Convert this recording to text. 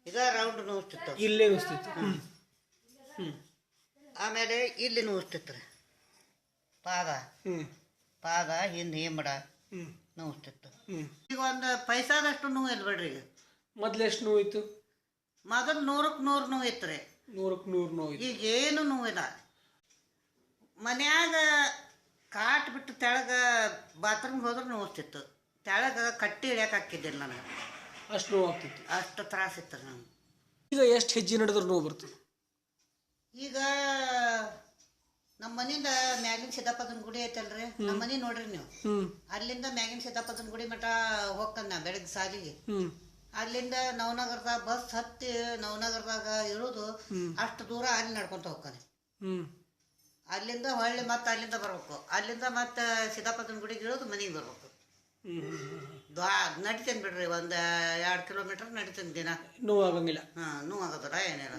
ಈಗ ರೌಂಡ್ ನೋವುತ್ತಿತ್ತು, ಇಲ್ಲೇ ನುಸ್ತಿತ್ತು. ಆಮೇಲೆ ಇಲ್ಲಿ ನೋವುತ್ತಿತ್ತು ಪಾದ ಪಾದ ಹಿಂದೆ ಹಿಂಬಡ ನೋವುತ್ತಿತ್ತು. ಈಗ ಒಂದು ಪೈಸಾದಷ್ಟು ನೋವು ಇಲ್ಲ ಬಿಡ್ರಿ. ಈಗ ಮೊದ್ಲು ಎಷ್ಟು ನೋವಿತ್ತು? ಮೊದಲು 100ಕ್ಕೆ 100 ನೋವು ಇತ್ತು ರೀ. 100ಕ್ಕೆ 100 ನೋವು. ಈಗ ಏನು ನೋವಿಲ್ಲ. ಮನ್ಯಾಗ ಕಾಟ್ ಬಿಟ್ಟು ತೆಳಗೆ ಬಾತ್ರೂಮ್ಗೆ ಹೋದ್ರೆ ನೋವುತ್ತಿತ್ತು. ತೆಳಗೆ ಕಟ್ಟಿ ಇಳಿಯಕ್ಕೆ ಹಾಕಿದ್ದಿಲ್ಲ ನನಗೆ, ಅಷ್ಟು ನೋವು ಆಗ್ತಿತ್ತು. ಅಷ್ಟು ತ್ರಾಸಿತ್ತು ನನಗೆ. ಈಗ ಎಷ್ಟು ಹೆಜ್ಜೆ ನಡೆದ್ರೆ ನೋವು ಬರ್ತದೆ? ಈಗ ನಮ್ಮ ಮನೆಯಿಂದ ಮ್ಯಾಗಿನ ಸಿದ್ದಪ್ಪನ ಗುಡಿ ಐತಲ್ರಿ, ನಮ್ಮ ಮನೆ ನೋಡ್ರಿ ನೀವು. ಅಲ್ಲಿಂದ ಮ್ಯಾಗಿನ ಸಿದ್ದಪ್ಪನ ಗುಡಿ ಮಠ ಹೋಗ್ಕಂದ ನಾ ಬೆಳಗ್ಗೆ ಸಾಲಿಗೆ. ಅಲ್ಲಿಂದ ನವನಗರದಾಗ ಬಸ್ ಹತ್ತಿ ನವನಗರದಾಗ ಇರೋದು ಅಷ್ಟು ದೂರ ಅಲ್ಲಿ ನಡ್ಕೊಂತ ಹೋಗ್ತಾನೆ. ಅಲ್ಲಿಂದ ಹೊಳ್ಳಿ ಮತ್ತೆ ಅಲ್ಲಿಂದ ಬರ್ಬೇಕು, ಅಲ್ಲಿಂದ ಮತ್ತೆ ಸಿದ್ದಪ್ಪನ ಗುಡಿಗೆ ಇರೋದು ಮನೆಗೆ ಬರ್ಬೇಕು. ನಡಿತೇನೆ ಬಿಡ್ರಿ, ಒಂದು 2 ಕಿಲೋಮೀಟರ್ ನಡಿತೇನೆ ದಿನ. ನೋವಾಗಂಗಿಲ್ಲ. ನೋವಾಗದಲ್ಲ ಏನಿಲ್ಲ.